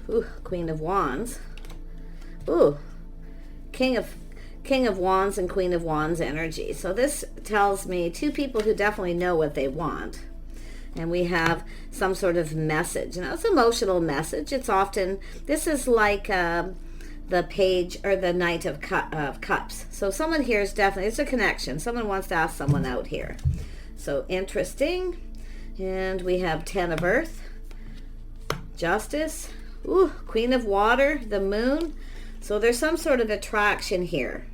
Ooh, Queen of Wands. Ooh, King of Wands and Queen of Wands energy. So this tells me two people who definitely know what they want. And we have some sort of message. Now, it's an emotional message. It's often, this is like the page or the Knight of Cups. So someone here is definitely, it's a connection. Someone wants to ask someone out here. So interesting. And we have 10 of Earth, Justice, ooh, Queen of Water, the Moon. So there's some sort of attraction here.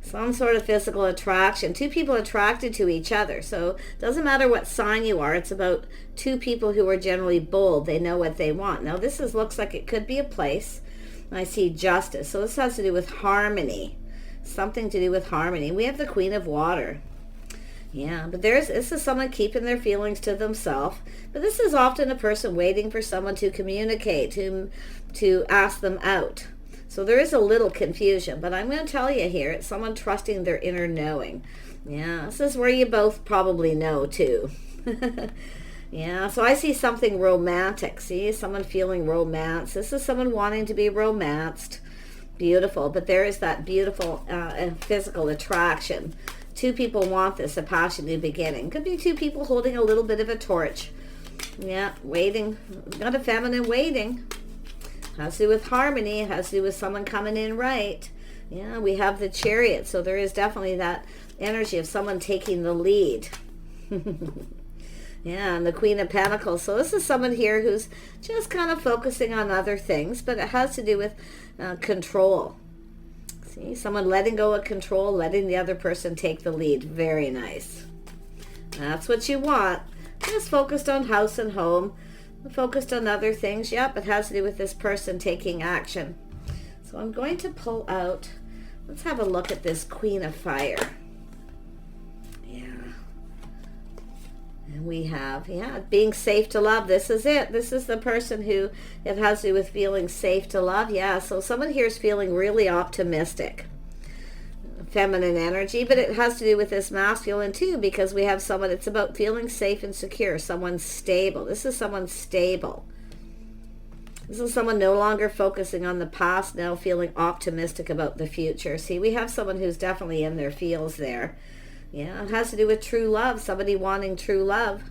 Some sort of physical attraction. Two people attracted to each other. So it doesn't matter what sign you are. It's about two people who are generally bold. They know what they want. Now this looks like it could be a place. I see Justice. So this has to do with harmony. Something to do with harmony. We have the Queen of Water. Yeah, but this is someone keeping their feelings to themselves. But this is often a person waiting for someone to communicate, to ask them out. So there is a little confusion, but I'm going to tell you here, it's someone trusting their inner knowing. Yeah, this is where you both probably know too. Yeah, so I see something romantic. See, someone feeling romance. This is someone wanting to be romanced. Beautiful, but there is that beautiful physical attraction. Two people want this, a passionate beginning. Could be two people holding a little bit of a torch. Yeah, waiting. Got a feminine waiting. Has to do with harmony. It has to do with someone coming in right. Yeah, we have the Chariot. So there is definitely that energy of someone taking the lead. Yeah, and the Queen of Pentacles. So this is someone here who's just kind of focusing on other things, but it has to do with control. See, someone letting go of control, letting the other person take the lead. Very nice. That's what you want. Just focused on house and home. Focused on other things. Yep, it has to do with this person taking action. So I'm going to pull out, let's have a look at this Queen of Fire. Yeah. And we have, yeah, being safe to love. This is it. This is the person who it has to do with feeling safe to love. Yeah, so someone here is feeling really optimistic. Feminine energy, but it has to do with this masculine too, because we have someone, it's about feeling safe and secure, someone stable. This is someone stable. This is someone no longer focusing on the past, now feeling optimistic about the future. See, we have someone who's definitely in their feels there. Yeah, it has to do with true love, somebody wanting true love.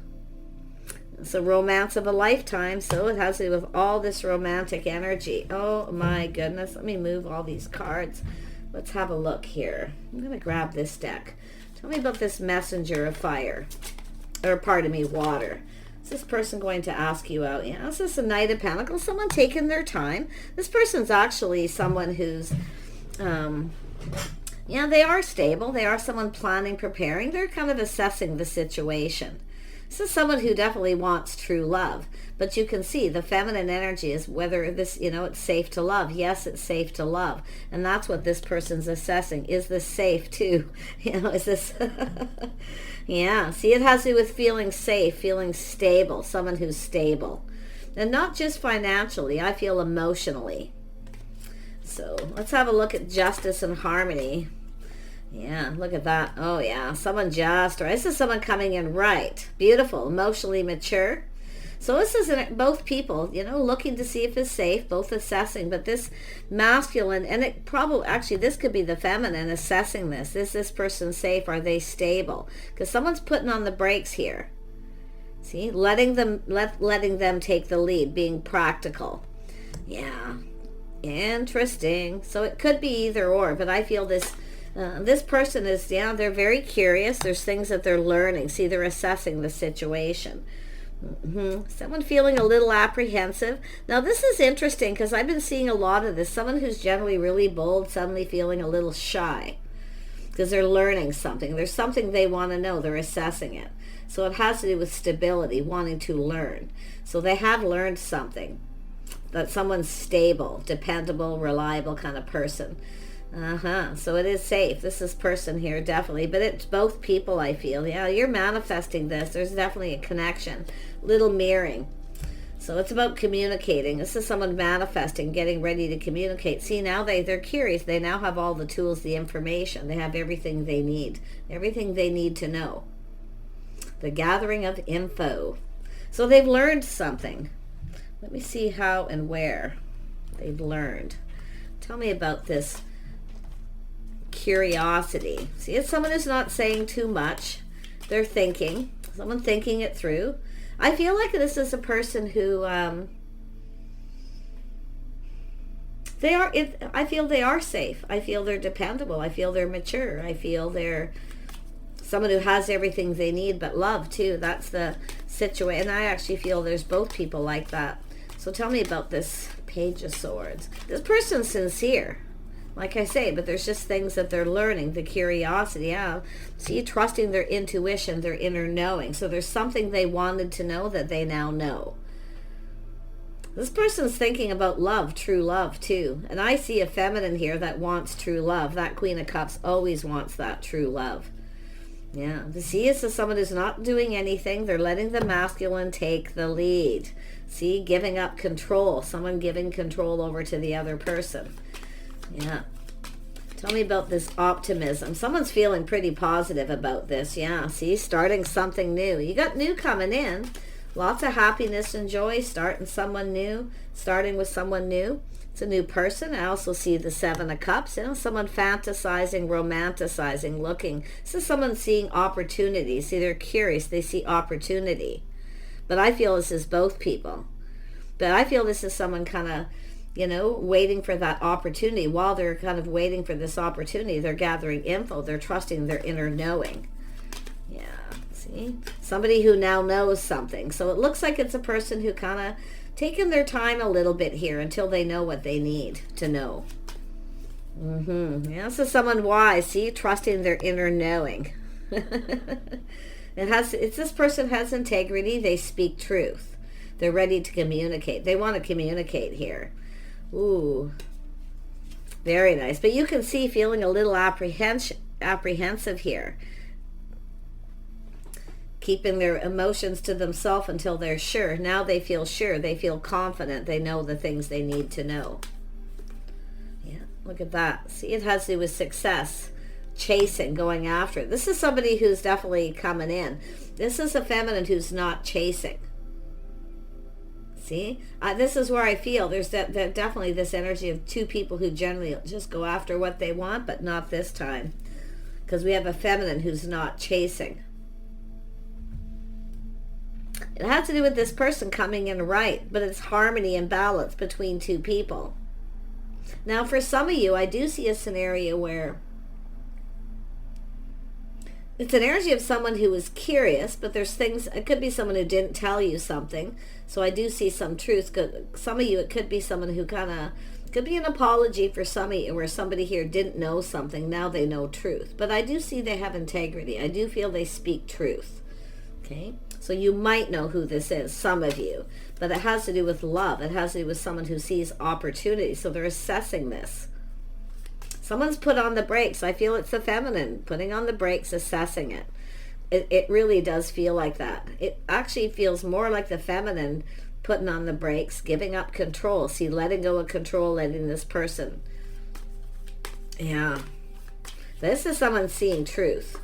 It's a romance of a lifetime, so it has to do with all this romantic energy. Oh my goodness, let me move all these cards. Let's have a look here. I'm going to grab this deck. Tell me about this messenger of fire. Or, pardon me, water. Is this person going to ask you out? Yeah, is this a Knight of Pentacles? Someone taking their time. This person's actually someone who's, yeah, they are stable. They are someone planning, preparing. They're kind of assessing the situation. This is someone who definitely wants true love. But you can see the feminine energy is whether this, you know, it's safe to love. Yes, it's safe to love. And that's what this person's assessing. Is this safe too? You know, is this... Yeah, see, it has to do with feeling safe, feeling stable. Someone who's stable. And not just financially. I feel emotionally. So let's have a look at justice and harmony. Yeah, look at that. Oh, yeah. Someone just, or this is someone coming in right. Beautiful, emotionally mature. So this is both people, you know, looking to see if it's safe, both assessing. But this masculine, and it probably, actually, this could be the feminine assessing this. Is this person safe? Are they stable? Because someone's putting on the brakes here. See, letting them take the lead, being practical. Yeah, interesting. So it could be either or, but I feel this... this person is, yeah, they're very curious. There's things that they're learning. See, they're assessing the situation. Someone feeling a little apprehensive. Now, this is interesting because I've been seeing a lot of this. Someone who's generally really bold, suddenly feeling a little shy because they're learning something. There's something they want to know. They're assessing it. So it has to do with stability, wanting to learn. So they have learned something. That someone's stable, dependable, reliable kind of person. So it is safe. This is person here, definitely. But it's both people, I feel. Yeah, you're manifesting this. There's definitely a connection. Little mirroring. So it's about communicating. This is someone manifesting, getting ready to communicate. See, now they're curious. They now have all the tools, the information. They have everything they need. Everything they need to know. The gathering of info. So they've learned something. Let me see how and where they've learned. Tell me about this curiosity. See, it's someone who's not saying too much. They're thinking. Someone thinking it through. I feel like this is a person who I feel they are safe. I feel they're dependable. I feel they're mature. I feel they're someone who has everything they need, but love too. That's the situation. And I actually feel there's both people like that. So tell me about this Page of Swords. This person's sincere, like I say, but there's just things that they're learning, the curiosity. Yeah. See, trusting their intuition, their inner knowing. So there's something they wanted to know that they now know. This person's thinking about love, true love too. And I see a feminine here that wants true love. That Queen of Cups always wants that true love. Yeah, the see is someone who's not doing anything. They're letting the masculine take the lead. See, giving up control. Someone giving control over to the other person. Yeah. Tell me about this optimism. Someone's feeling pretty positive about this. Yeah, see, starting something new. You got new coming in. Lots of happiness and joy, starting someone new, starting with someone new. It's a new person. I also see the Seven of Cups. You know, someone fantasizing, romanticizing, looking. This is someone seeing opportunity. See, they're curious. They see opportunity. But I feel this is both people. But I feel this is someone kind of, you know, waiting for that opportunity. While they're kind of waiting for this opportunity, they're gathering info. They're trusting their inner knowing. Yeah. See? Somebody who now knows something. So it looks like it's a person who kind of taken their time a little bit here until they know what they need to know. Yeah, so someone wise. See, trusting their inner knowing. It's this person has integrity. They speak truth. They're ready to communicate. They want to communicate here. Ooh, very nice. But you can see feeling a little apprehensive here. Keeping their emotions to themselves until they're sure. Now they feel sure. They feel confident. They know the things they need to know. Yeah, look at that. See, it has to do with success, chasing, going after it. This is somebody who's definitely coming in. This is a feminine who's not chasing. See, this is where I feel there's definitely this energy of two people who generally just go after what they want, but not this time. Because we have a feminine who's not chasing. It has to do with this person coming in right, but it's harmony and balance between two people. Now, for some of you, I do see a scenario where it's an energy of someone who is curious, but there's things, it could be someone who didn't tell you something. So I do see some truth. Some of you, it could be someone who could be an apology for some of you, where somebody here didn't know something. Now they know truth. But I do see they have integrity. I do feel they speak truth. Okay? So you might know who this is, some of you. But it has to do with love. It has to do with someone who sees opportunity. So they're assessing this. Someone's put on the brakes. I feel it's the feminine putting on the brakes, assessing it. It really does feel like that. It actually feels more like the feminine putting on the brakes, giving up control. See, letting go of control, letting this person. Yeah. This is someone seeing truth.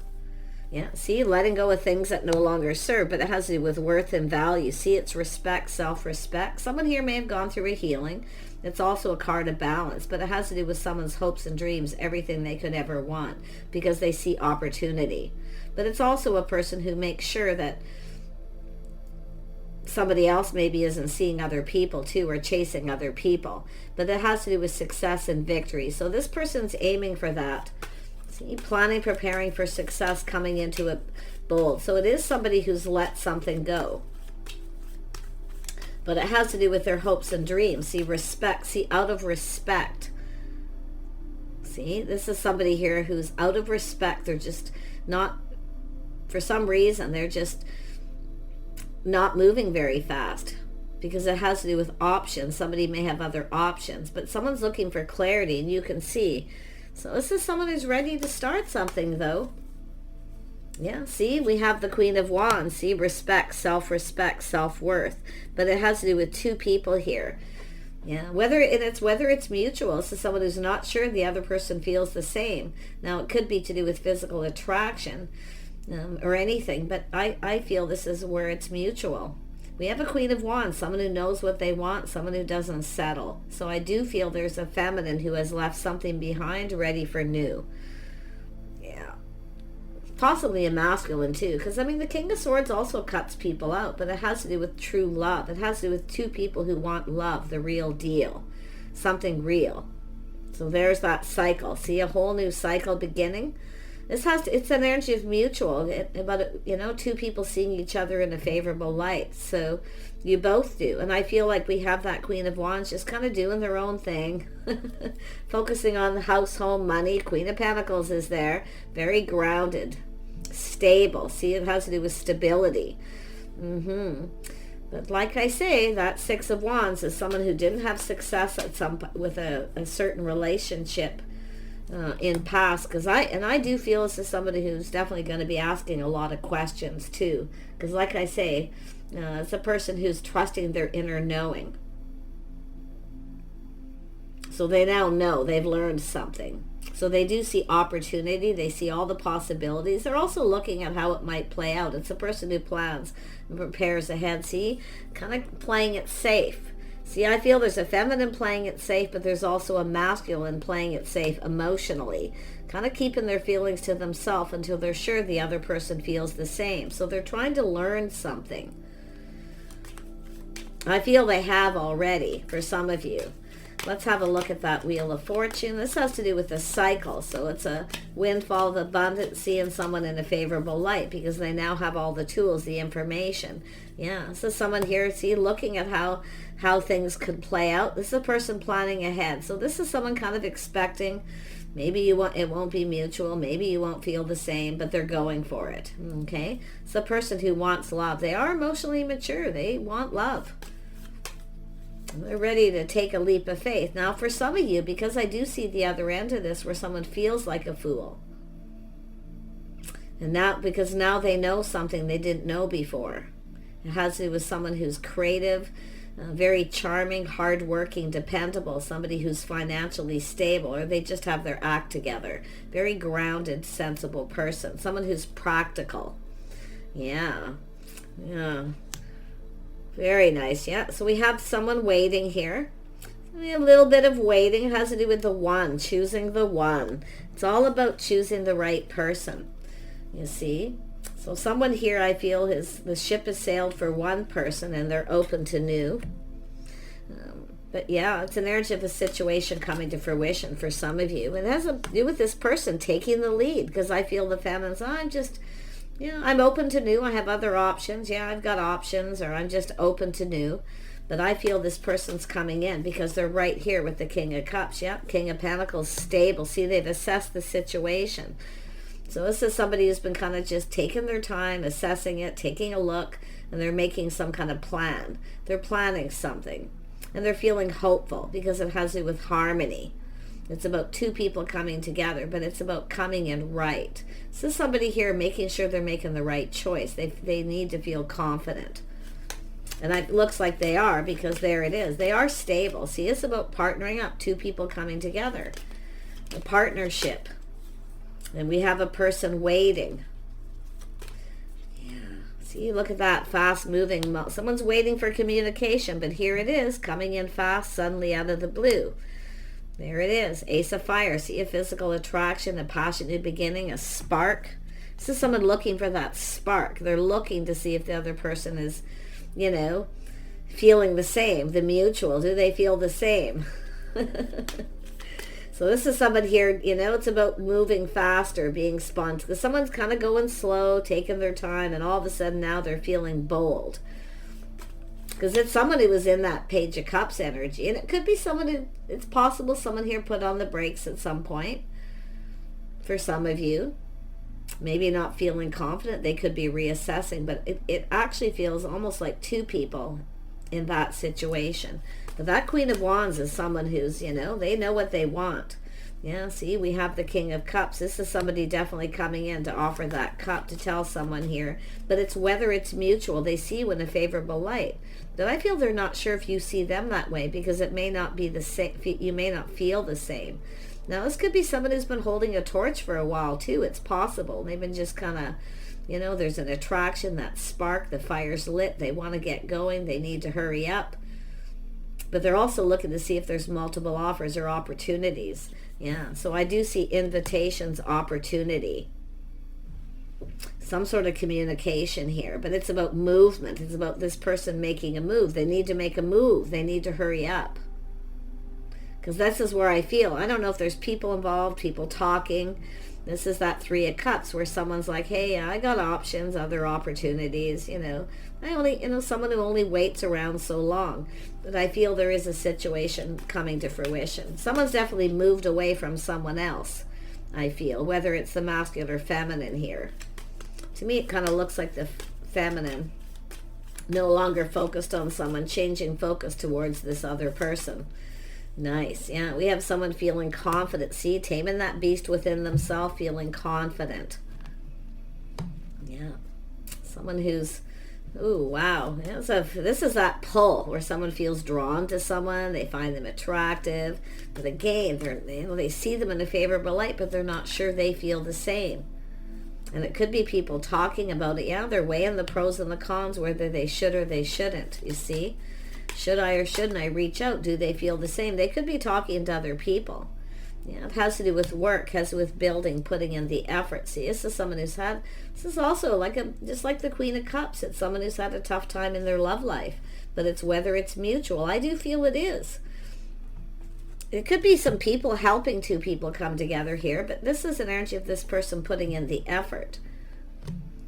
Yeah, see, letting go of things that no longer serve, but it has to do with worth and value. See, it's respect, self-respect. Someone here may have gone through a healing. It's also a card of balance, but it has to do with someone's hopes and dreams, everything they could ever want, because they see opportunity. But it's also a person who makes sure that somebody else maybe isn't seeing other people too, or chasing other people. But it has to do with success and victory. So this person's aiming for that. See, planning, preparing for success, coming into it bold. So it is somebody who's let something go. But it has to do with their hopes and dreams. See, respect. See, out of respect. See, this is somebody here who's out of respect. They're just not, for some reason, they're just not moving very fast. Because it has to do with options. Somebody may have other options. But someone's looking for clarity, and you can see. So this is someone who's ready to start something, though. Yeah, see, we have the Queen of Wands. See, respect, self-respect, self-worth. But it has to do with two people here. Yeah, whether it's mutual. This is someone who's not sure the other person feels the same. Now, it could be to do with physical attraction or anything, but I feel this is where it's mutual. We have a Queen of Wands, someone who knows what they want, someone who doesn't settle. So I do feel there's a feminine who has left something behind, ready for new. Yeah. Possibly a masculine too, because I mean the King of Swords also cuts people out, but it has to do with true love. It has to do with two people who want love, the real deal, something real. So there's that cycle. See, a whole new cycle beginning. It's an energy of mutual, about, two people seeing each other in a favorable light. So you both do. And I feel like we have that Queen of Wands just kind of doing their own thing, focusing on the house, home, money. Queen of Pentacles is there, very grounded, stable. See, it has to do with stability. But like I say, that Six of Wands is someone who didn't have success with a certain relationship in past, because I do feel this is somebody who's definitely going to be asking a lot of questions too, because like I say, it's a person who's trusting their inner knowing. So they now know, they've learned something. So they do see opportunity, they see all the possibilities. They're also looking at how it might play out. It's a person who plans and prepares ahead. See, kind of playing it safe. See, I feel there's a feminine playing it safe, but there's also a masculine playing it safe emotionally, kind of keeping their feelings to themselves until they're sure the other person feels the same. So they're trying to learn something. I feel they have already for some of you. Let's have a look at that Wheel of Fortune. This has to do with the cycle. So it's a windfall of abundance, seeing someone in a favorable light because they now have all the tools, the information. Yeah, so someone here, see, looking at how things could play out. This is a person planning ahead. So this is someone kind of expecting, maybe it won't be mutual, maybe you won't feel the same, but they're going for it. Okay? It's a person who wants love. They are emotionally mature. They want love. They're ready to take a leap of faith. Now, for some of you, because I do see the other end of this where someone feels like a fool. And because now they know something they didn't know before. It has to do with someone who's creative, very charming, hardworking, dependable, somebody who's financially stable, or they just have their act together. Very grounded, sensible person. Someone who's practical. Yeah. Yeah. Very nice. Yeah. So we have someone waiting here. A little bit of waiting. It has to do with the one, choosing the one. It's all about choosing the right person. You see? So someone here, I feel, the ship has sailed for one person and they're open to new. But yeah, it's an energy of a situation coming to fruition for some of you. It has to do with this person taking the lead, because I feel the feminine's, I'm open to new. I have other options. Yeah, I've got options, or I'm just open to new. But I feel this person's coming in because they're right here with the King of Cups. Yeah, King of Pentacles, stable. See, they've assessed the situation. So this is somebody who's been kind of just taking their time, assessing it, taking a look, and they're making some kind of plan. They're planning something. And they're feeling hopeful because it has to do with harmony. It's about two people coming together, but it's about coming in right. So somebody here making sure they're making the right choice. They need to feel confident. And it looks like they are, because there it is. They are stable. See, it's about partnering up, two people coming together. A partnership. And we have a person waiting. Yeah. See, look at that, fast moving. Someone's waiting for communication, but here it is, coming in fast, suddenly out of the blue. There it is, Ace of Fire. See, a physical attraction, a passionate beginning, a spark. This is someone looking for that spark. They're looking to see if the other person is, feeling the same, the mutual. Do they feel the same? So this is someone here, it's about moving faster, being spontaneous. Because someone's kind of going slow, taking their time, and all of a sudden now they're feeling bold. Because it's someone who was in that Page of Cups energy. And it could be it's possible someone here put on the brakes at some point. For some of you. Maybe not feeling confident. They could be reassessing. But it actually feels almost like two people in that situation. But that Queen of Wands is someone who's, they know what they want. Yeah, see, we have the King of Cups. This is somebody definitely coming in to offer that cup to tell someone here. But it's whether it's mutual. They see you in a favorable light. But I feel they're not sure if you see them that way, because it may not be the same. You may not feel the same. Now, this could be someone who's been holding a torch for a while, too. It's possible. They've been just kind of, You know, there's an attraction, that spark, the fire's lit. They want to get going. They need to hurry up. But they're also looking to see if there's multiple offers or opportunities. Yeah, so I do see invitations, opportunity, some sort of communication here. But it's about movement. It's about this person making a move. They need to make a move. They need to hurry up. Because this is where I feel. I don't know if there's people involved, people talking. This is that Three of Cups where someone's like, hey, I got options, other opportunities, you know. Someone who only waits around so long. But I feel there is a situation coming to fruition. Someone's definitely moved away from someone else, I feel, whether it's the masculine or feminine here. To me, it kind of looks like the feminine, no longer focused on someone, changing focus towards this other person. Nice. Yeah, we have someone feeling confident. See, taming that beast within themselves, feeling confident. Yeah. Someone who's, ooh, wow. Yeah, so this is that pull where someone feels drawn to someone. They find them attractive. But again, they see them in a favorable light, but they're not sure they feel the same. And it could be people talking about it. Yeah, they're weighing the pros and the cons, whether they should or they shouldn't, you see. Should I or shouldn't I reach out? Do they feel the same? They could be talking to other people. Yeah, it has to do with work, has to do with building, putting in the effort. See, this is someone who's had, this is also just like the Queen of Cups. It's someone who's had a tough time in their love life. But it's whether it's mutual. I do feel it is. It could be some people helping two people come together here, but this is an energy of this person putting in the effort.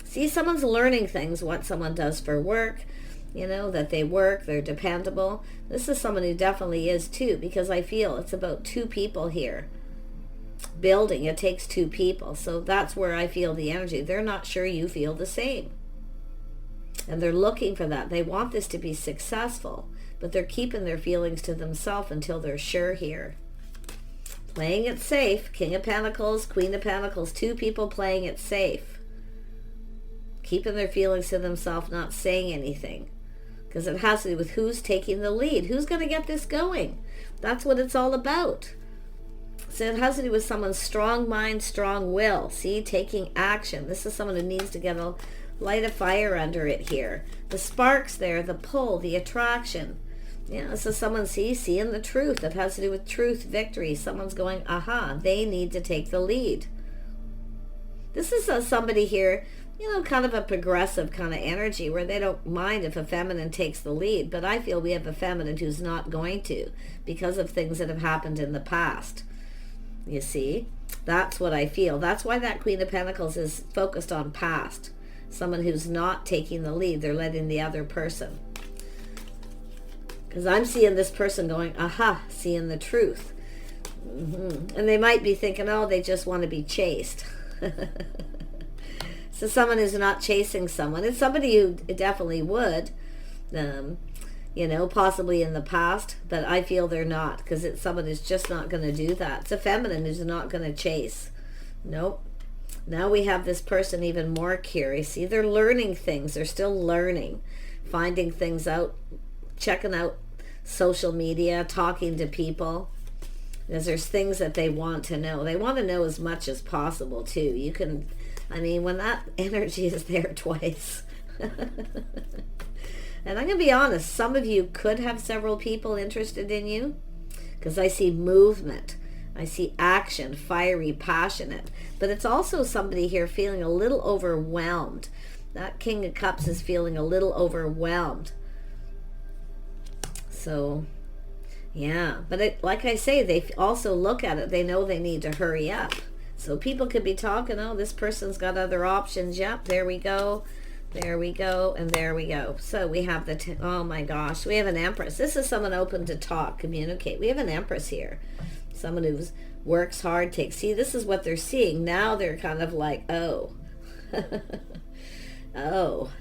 See, someone's learning things, what someone does for work. You know, that they work, they're dependable. This is someone who definitely is too, because I feel it's about two people here. Building, it takes two people. So that's where I feel the energy. They're not sure you feel the same. And they're looking for that. They want this to be successful, but they're keeping their feelings to themselves until they're sure here. Playing it safe. King of Pentacles, Queen of Pentacles, two people playing it safe. Keeping their feelings to themselves, not saying anything. Because it has to do with who's taking the lead. Who's going to get this going? That's what it's all about. So it has to do with someone's strong mind, strong will. See, taking action. This is someone who needs to get light a fire under it here. The sparks there, the pull, the attraction. Yeah, this is someone seeing the truth. It has to do with truth, victory. Someone's going, aha, they need to take the lead. This is somebody here, you know, kind of a progressive kind of energy where they don't mind if a feminine takes the lead. But I feel we have a feminine who's not going to because of things that have happened in the past. You see, that's what I feel. That's why that Queen of Pentacles is focused on past. Someone who's not taking the lead. They're letting the other person. Because I'm seeing this person going, aha, seeing the truth. And they might be thinking, oh, they just want to be chased. So someone who's not chasing someone. It's somebody who definitely would, you know, possibly in the past, but I feel they're not, because it's someone who's just not going to do that. It's a feminine who's not going to chase. Nope. Now we have this person even more curious. See, they're learning things. They're still learning, finding things out, checking out social media, talking to people. Because there's things that they want to know. They want to know as much as possible, too. You can, I mean, when that energy is there twice. And I'm going to be honest, some of you could have several people interested in you. Because I see movement. I see action, fiery, passionate. But it's also somebody here feeling a little overwhelmed. That King of Cups is feeling a little overwhelmed. So, yeah. But like I say, they also look at it. They know they need to hurry up. So people could be talking, oh, this person's got other options. Yep, there we go. There we go, and there we go. So we have oh my gosh, we have an Empress. This is someone open to talk, communicate. We have an Empress here. Someone who works hard, see, this is what they're seeing. Now they're kind of like, oh. Oh.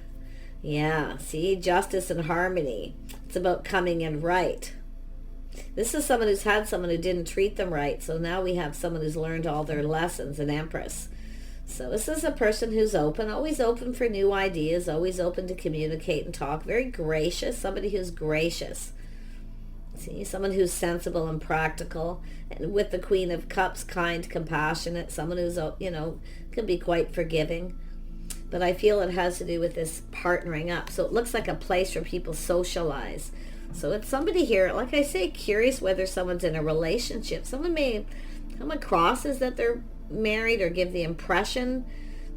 Yeah, see, justice and harmony. It's about coming in right. This is someone who's had someone who didn't treat them right. So now we have someone who's learned all their lessons, an Empress. So this is a person who's open, always open for new ideas, always open to communicate and talk. Very gracious, somebody who's gracious. See, someone who's sensible and practical. And with the Queen of Cups, kind, compassionate. Someone who's, you know, can be quite forgiving. but I feel it has to do with this partnering up. So it looks like a place where people socialize. So it's somebody here, like I say, curious whether someone's in a relationship. Someone may come across as that they're married or give the impression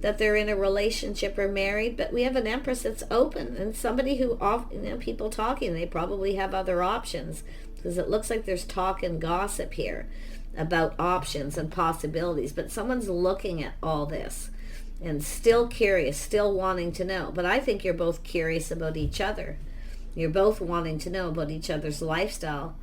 that they're in a relationship or married, but we have an Empress that's open, and somebody who, people talking, they probably have other options, because it looks like there's talk and gossip here about options and possibilities, but someone's looking at all this and still curious, still wanting to know. But I think you're both curious about each other. You're both wanting to know about each other's lifestyle,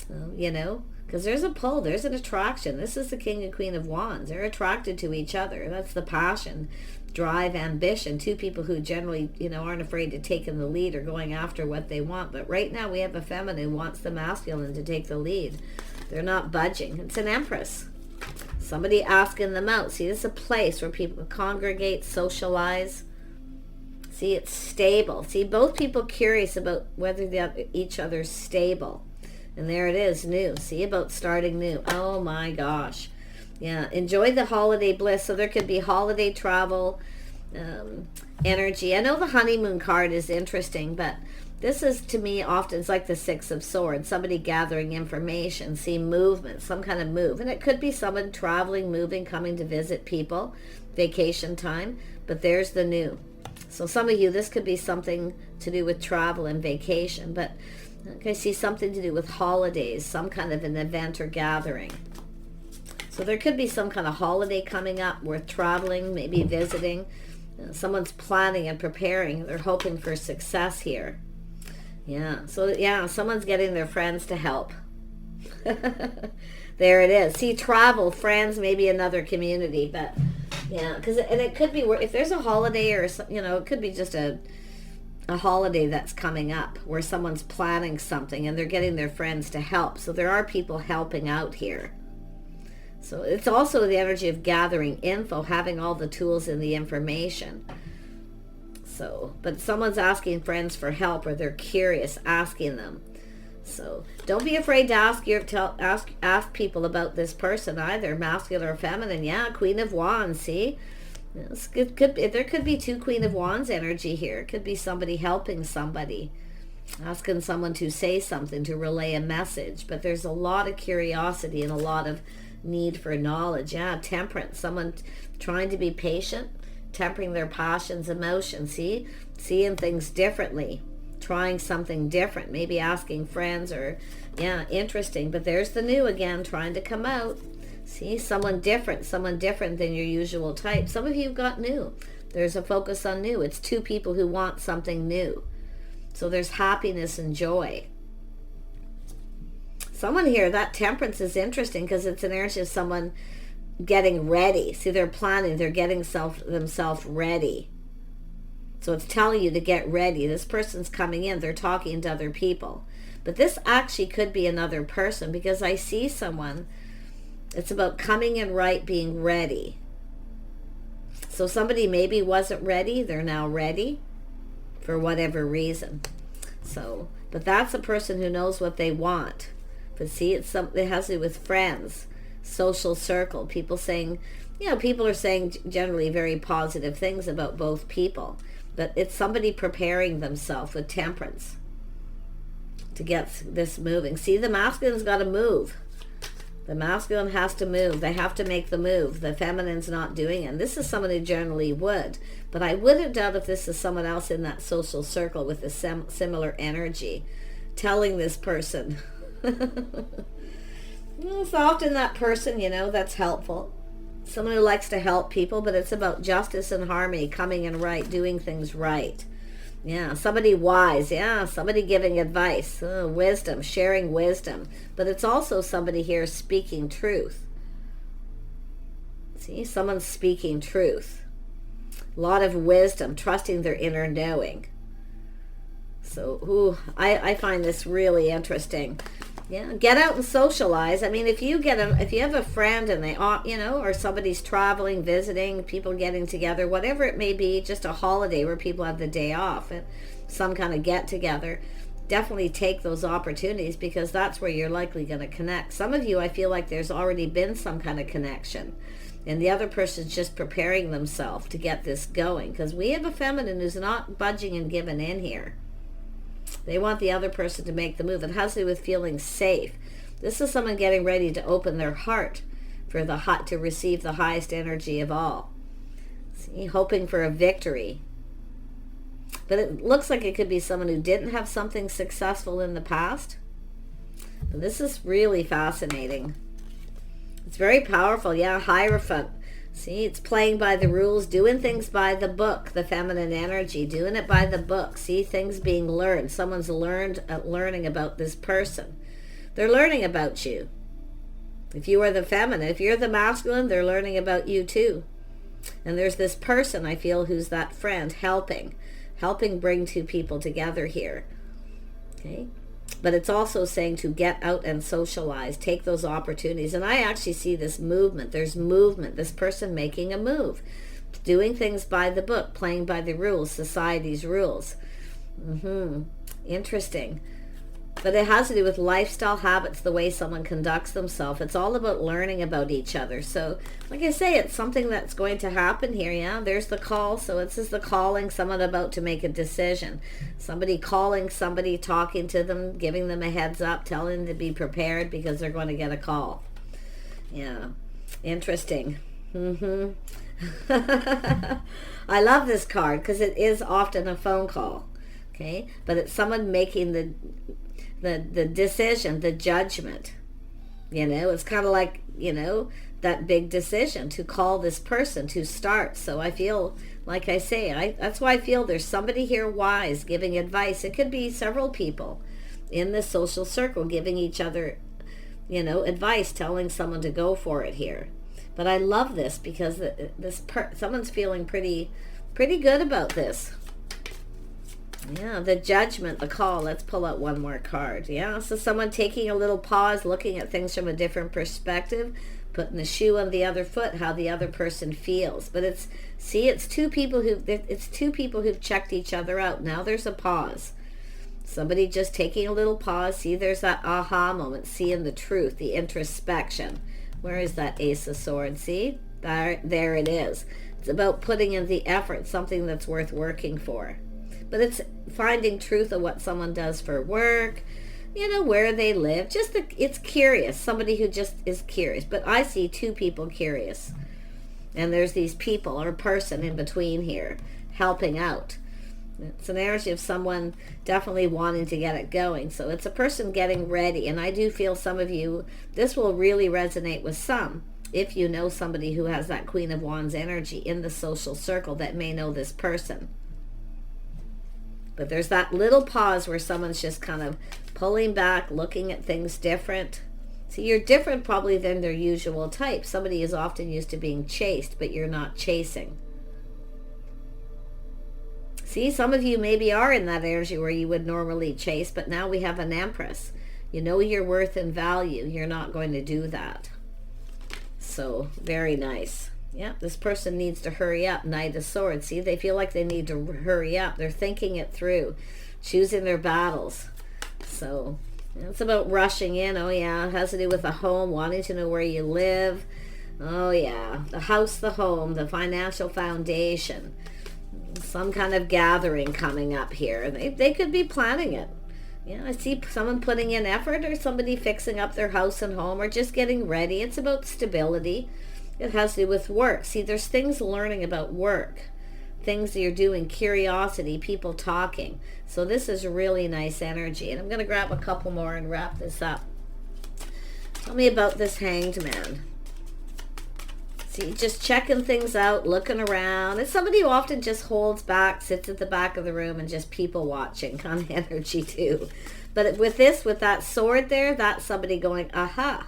because there's a pull, there's an attraction. This is the King and Queen of Wands. They're attracted to each other. That's the passion, drive, ambition. Two people who generally, aren't afraid to take in the lead or going after what they want. But right now we have a feminine who wants the masculine to take the lead. They're not budging. It's an Empress. Somebody asking them out. See, this is a place where people congregate, socialize. See, it's stable. See, both people curious about whether each other's stable. And there it is, new. See, about starting new. Oh my gosh. Yeah, enjoy the holiday bliss. So there could be holiday travel energy. I know the honeymoon card is interesting, but this is, to me, often it's like the Six of Swords. Somebody gathering information, see movement, some kind of move. And it could be someone traveling, moving, coming to visit people, vacation time. But there's the new. So some of you, this could be something to do with travel and vacation, but I see something to do with holidays, some kind of an event or gathering. So there could be some kind of holiday coming up, worth traveling, maybe visiting. Someone's planning and preparing. They're hoping for success here. Yeah, so yeah, someone's getting their friends to help. There it is. See, travel, friends, maybe another community, but yeah, and it could be if there's a holiday or it could be just a holiday that's coming up where someone's planning something and they're getting their friends to help. So there are people helping out here. So it's also the energy of gathering info, having all the tools and the information. So, but someone's asking friends for help, or they're curious, asking them. So don't be afraid to ask people about this person either, masculine or feminine. Yeah, Queen of Wands, see? There could be two Queen of Wands energy here. It could be somebody helping somebody, asking someone to say something, to relay a message. But there's a lot of curiosity and a lot of need for knowledge. Yeah, temperance, someone trying to be patient, tempering their passions, emotions. See, seeing things differently, trying something different, maybe asking friends, or interesting. But there's the new again, trying to come out. See, someone different than your usual type. Some of you have got new. There's a focus on new. It's two people who want something new. So there's happiness and joy. Someone here, that temperance is interesting because it's an energy of someone getting ready. See, they're planning, they're getting themselves ready. So it's telling you to get ready. This person's coming in, they're talking to other people. But this actually could be another person, because I see someone, it's about coming in right, being ready. So somebody maybe wasn't ready, they're now ready for whatever reason. So, but that's a person who knows what they want. But see, it has to do with friends, social circle, people saying, people are saying generally very positive things about both people. But it's somebody preparing themselves with temperance to get this moving. See, the masculine's got to move. The masculine has to move. They have to make the move. The feminine's not doing it. And this is someone who generally would. But I wouldn't doubt if this is someone else in that social circle with a similar energy telling this person. It's often that person, that's helpful. Someone who likes to help people, but it's about justice and harmony, coming in right, doing things right. Yeah, somebody wise. Yeah, somebody giving advice, wisdom, sharing wisdom. But it's also somebody here speaking truth. See, someone's speaking truth. A lot of wisdom, trusting their inner knowing. So, I find this really interesting. Yeah, get out and socialize. I mean, if you have a friend and they, or somebody's traveling, visiting, people getting together, whatever it may be, just a holiday where people have the day off, and some kind of get together, definitely take those opportunities, because that's where you're likely going to connect. Some of you, I feel like there's already been some kind of connection. And the other person's just preparing themselves to get this going, because we have a feminine who's not budging and giving in here. They want the other person to make the move. It has to do with feeling safe. This is someone getting ready to open their heart for to receive the highest energy of all. See, hoping for a victory. But it looks like it could be someone who didn't have something successful in the past. And this is really fascinating. It's very powerful. Yeah, Hierophant. See, it's playing by the rules, doing things by the book, the feminine energy, doing it by the book. See, things being learned. Someone's learning about this person. They're learning about you. If you are the feminine, if you're the masculine, they're learning about you too. And there's this person, I feel, who's that friend, helping bring two people together here. Okay? But it's also saying to get out and socialize, take those opportunities. And I actually see this movement. There's movement, this person making a move, doing things by the book, playing by the rules, society's rules. Interesting. But it has to do with lifestyle habits, the way someone conducts themselves. It's all about learning about each other. So, like I say, it's something that's going to happen here. Yeah, there's the call. So it's just the calling, someone about to make a decision. Somebody calling somebody, talking to them, giving them a heads up, telling them to be prepared because they're going to get a call. Yeah, interesting. I love this card because it is often a phone call. Okay, but it's someone making the decision, the judgment. It's kind of like, that big decision to call this person to start. So I feel, like I say, that's why I feel there's somebody here wise giving advice. It could be several people in the social circle giving each other, advice, telling someone to go for it here. But I love this because someone's feeling pretty good about this. Yeah, the judgment, the call. Let's pull out one more card. Yeah, so someone taking a little pause, looking at things from a different perspective, putting the shoe on the other foot, how the other person feels. But it's two people who've checked each other out. Now there's a pause. Somebody just taking a little pause. See, there's that aha moment, seeing the truth, the introspection. Where is that Ace of Swords? See, there it is. It's about putting in the effort, something that's worth working for. But it's finding truth of what someone does for work, where they live. It's curious. Somebody who just is curious. But I see two people curious. And there's these people or person in between here helping out. It's an energy of someone definitely wanting to get it going. So it's a person getting ready. And I do feel some of you, this will really resonate with some. If you know somebody who has that Queen of Wands energy in the social circle that may know this person. But there's that little pause where someone's just kind of pulling back, looking at things different. See, you're different probably than their usual type. Somebody is often used to being chased, but you're not chasing. See, some of you maybe are in that energy where you would normally chase, but now we have an Empress. You know your worth and value. You're not going to do that. So, very nice. Yeah, this person needs to hurry up. Knight of Swords. See, they feel like they need to hurry up. They're thinking it through, choosing their battles. So it's about rushing in. Oh, yeah, it has to do with a home, wanting to know where you live. Oh, yeah, the house, the home, the financial foundation. Some kind of gathering coming up here. They could be planning it. Yeah, I see someone putting in effort or somebody fixing up their house and home or just getting ready. It's about stability. It has to do with work. See, there's things learning about work, things that you're doing, curiosity, people talking. So this is really nice energy. And I'm going to grab a couple more and wrap this up. Tell me about this Hanged Man. See, just checking things out, looking around. It's somebody who often just holds back, sits at the back of the room and just people watching kind of energy too. But with that sword there, that's somebody going, aha.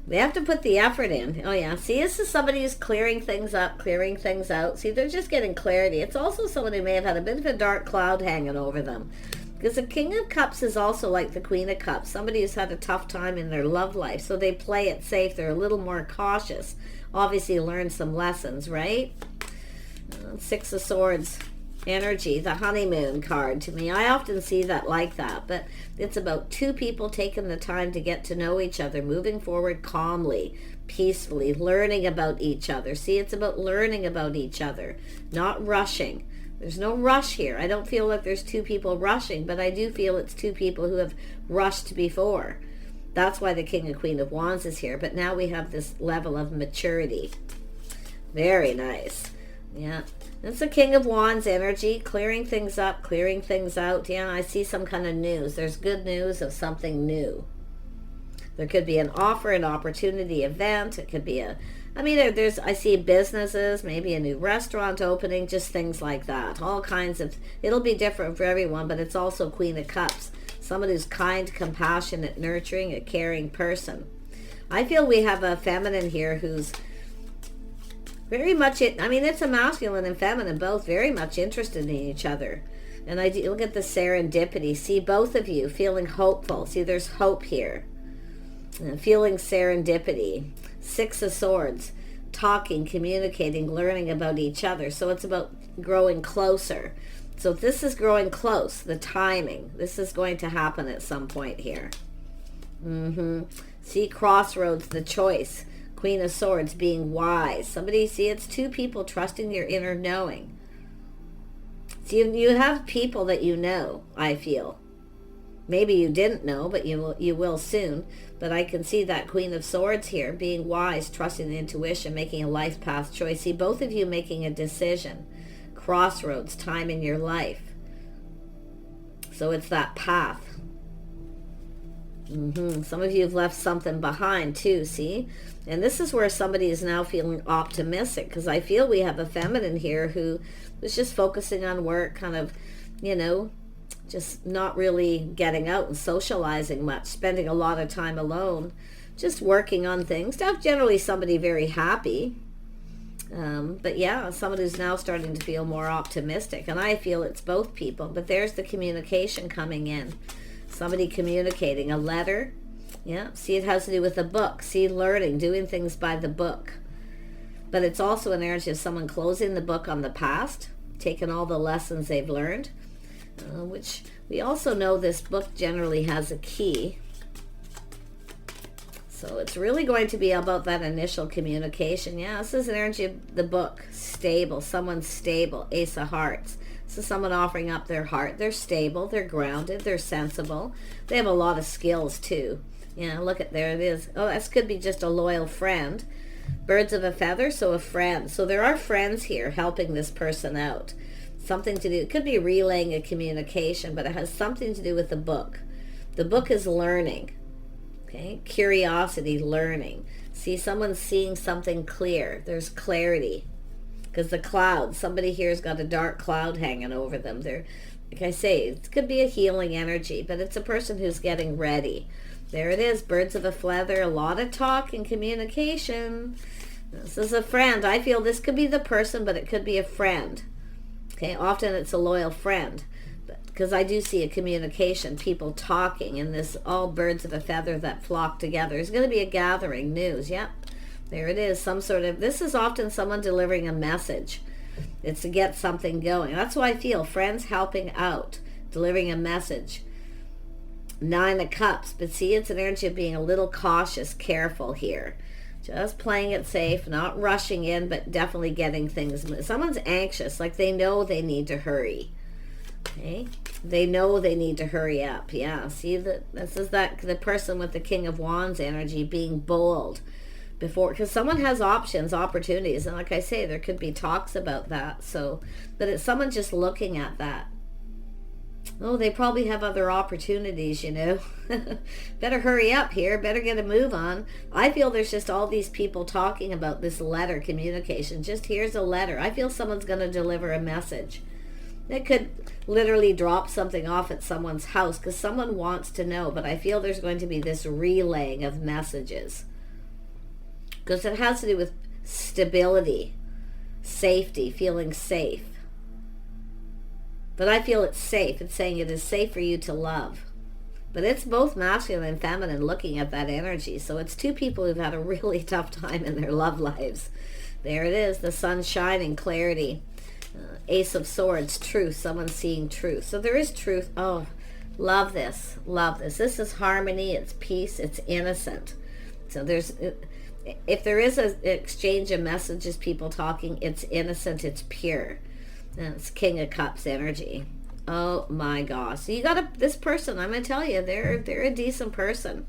They have to put the effort in. Oh, yeah. See, this is somebody who's clearing things up, clearing things out. See, they're just getting clarity. It's also someone who may have had a bit of a dark cloud hanging over them. Because the King of Cups is also like the Queen of Cups. Somebody who's had a tough time in their love life. So they play it safe. They're a little more cautious. Obviously learn some lessons, right? Six of Swords. energy, the honeymoon card to me. I often see that like that, but it's about two people taking the time to get to know each other, moving forward calmly, peacefully, learning about each other. See, it's about learning about each other, not rushing. There's no rush here. I don't feel like there's two people rushing, but I do feel it's two people who have rushed before. That's why the King and Queen of Wands is here, but now we have this level of maturity. Very nice. Yeah. It's the King of Wands energy, clearing things up, clearing things out. Yeah, I see some kind of news. There's good news of something new. There could be an offer, an opportunity, event. It could be I see businesses, maybe a new restaurant opening, just things like that. All kinds of, it'll be different for everyone, but it's also Queen of Cups. Someone who's kind, compassionate, nurturing, a caring person. I feel we have a feminine here who's very much, it's a masculine and feminine, both very much interested in each other. And I do look at the serendipity. See both of you feeling hopeful. See, there's hope here. And feeling serendipity. Six of Swords. Talking, communicating, learning about each other. So it's about growing closer. So this is growing close. The timing. This is going to happen at some point here. See, crossroads, the choice. Queen of Swords, being wise. Somebody, see, it's two people trusting your inner knowing. See, you have people that you know, I feel. Maybe you didn't know, but you will soon. But I can see that Queen of Swords here, being wise, trusting the intuition, making a life path choice. See, both of you making a decision. Crossroads, time in your life. So it's that path. Some of you have left something behind too, see? And this is where somebody is now feeling optimistic, because I feel we have a feminine here who was just focusing on work, kind of, just not really getting out and socializing much, spending a lot of time alone, just working on things. Not generally somebody very happy. But yeah, someone who's now starting to feel more optimistic. And I feel it's both people. But there's the communication coming in. Somebody communicating, a letter. Yeah, see, it has to do with a book. See, learning, doing things by the book. But it's also an energy of someone closing the book on the past, taking all the lessons they've learned, which we also know this book generally has a key. So it's really going to be about that initial communication. Yeah, this is an energy of the book. Stable, someone's stable, Ace of Hearts. This is someone offering up their heart. They're stable, they're grounded, they're sensible. They have a lot of skills too. Yeah, look at, there it is. Oh, this could be just a loyal friend. Birds of a feather, so a friend. So there are friends here helping this person out. Something to do, it could be relaying a communication, but it has something to do with the book. The book is learning. Okay, curiosity, learning. See, someone's seeing something clear. There's clarity. Because the cloud, somebody here has got a dark cloud hanging over them. They're, like I say, it could be a healing energy, but it's a person who's getting ready. There it is, birds of a feather, a lot of talk and communication. This is a friend. I feel this could be the person, but it could be a friend. Okay, often it's a loyal friend. Because I do see a communication, people talking, and this all birds of a feather that flock together. There's going to be a gathering, news, yep. There it is, some sort of, this is often someone delivering a message. It's to get something going. That's why I feel friends helping out, delivering a message. 9 of Cups, but see, it's an energy of being a little cautious, careful here. Just playing it safe, not rushing in, but definitely getting things moved. Someone's anxious, like they know they need to hurry. Okay, they know they need to hurry up. Yeah, see, this is the person with the King of Wands energy, being bold before, because someone has options, opportunities, and like I say, there could be talks about that. So, but it's someone just looking at that. Oh, they probably have other opportunities, Better hurry up here. Better get a move on. I feel there's just all these people talking about this letter communication. Just here's a letter. I feel someone's going to deliver a message. It could literally drop something off at someone's house because someone wants to know. But I feel there's going to be this relaying of messages. Because it has to do with stability, safety, feeling safe. But I feel it's safe. It's saying it is safe for you to love. But it's both masculine and feminine looking at that energy. So it's two people who've had a really tough time in their love lives. There it is, the sun shining, clarity. Ace of Swords, truth. Someone's seeing truth. So there is truth. Oh, love this. Love this. This is harmony. It's peace. It's innocent. So there's, if there is an exchange of messages, people talking, it's innocent. It's pure. And it's King of Cups energy. Oh my gosh. So you got this person, I'm going to tell you, they're a decent person.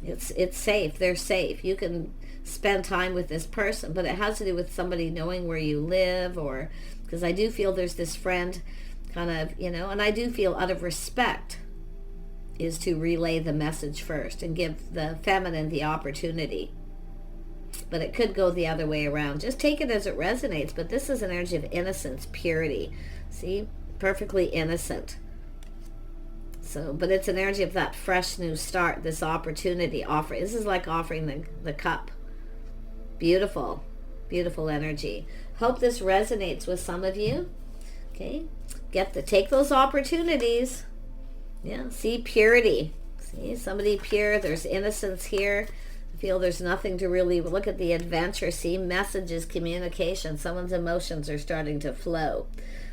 It's safe. They're safe. You can spend time with this person, but it has to do with somebody knowing where you live, or because I do feel there's this friend kind of, and I do feel out of respect is to relay the message first and give the feminine the opportunity. But it could go the other way around. Just take it as it resonates. But this is an energy of innocence, purity. See? Perfectly innocent. So, but it's an energy of that fresh new start, this opportunity. This is like offering the cup. Beautiful. Beautiful energy. Hope this resonates with some of you. Okay? Take those opportunities. Yeah, see, purity. See, somebody pure. There's innocence here. I feel there's nothing to really look at the adventure. See, messages, communication. Someone's emotions are starting to flow,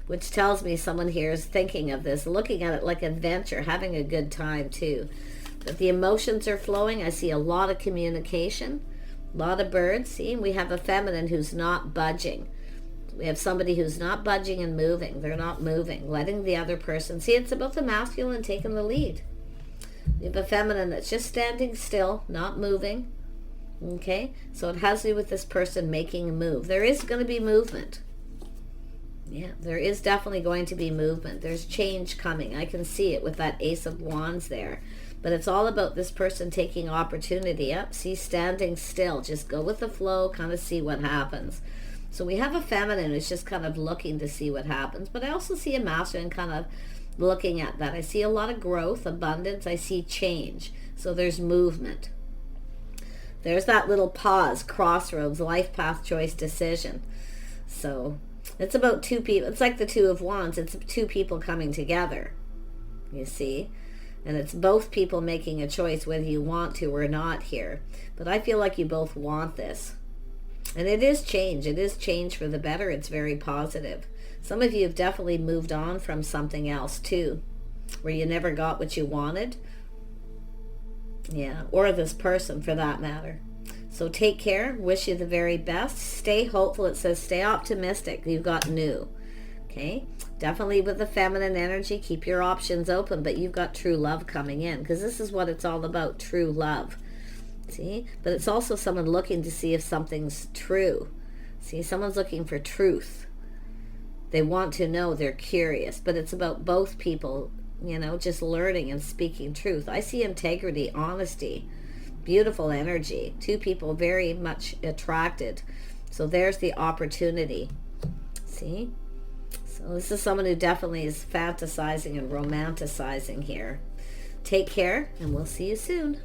which tells me someone here is thinking of this, looking at it like adventure, having a good time too. But the emotions are flowing. I see a lot of communication, a lot of birds. See, we have a feminine who's not budging. We have somebody who's not budging and moving. They're not moving, letting the other person. See, it's about the masculine taking the lead. We have a feminine that's just standing still, not moving. Okay? So it has to do with this person making a move. There is going to be movement. Yeah, there is definitely going to be movement. There's change coming. I can see it with that Ace of Wands there. But it's all about this person taking opportunity up. See, standing still. Just go with the flow, kind of see what happens. So we have a feminine who's just kind of looking to see what happens. But I also see a masculine kind of looking at that. I see a lot of growth, abundance. I see change. So there's movement. There's that little pause, crossroads, life path, choice, decision. So it's about two people. It's like the Two of Wands. It's two people coming together, you see. And it's both people making a choice whether you want to or not here. But I feel like you both want this. And it is change. It is change for the better. It's very positive. Some of you have definitely moved on from something else too, where you never got what you wanted. Yeah, or this person for that matter. So take care. Wish you the very best. Stay hopeful. It says stay optimistic. You've got new. Okay? Definitely with the feminine energy, keep your options open, but you've got true love coming in, because this is what it's all about, true love. See? But it's also someone looking to see if something's true. See? Someone's looking for truth. They want to know. They're curious. But it's about both people, just learning and speaking truth. I see integrity, honesty, beautiful energy. Two people very much attracted. So there's the opportunity. See? So this is someone who definitely is fantasizing and romanticizing here. Take care, and we'll see you soon.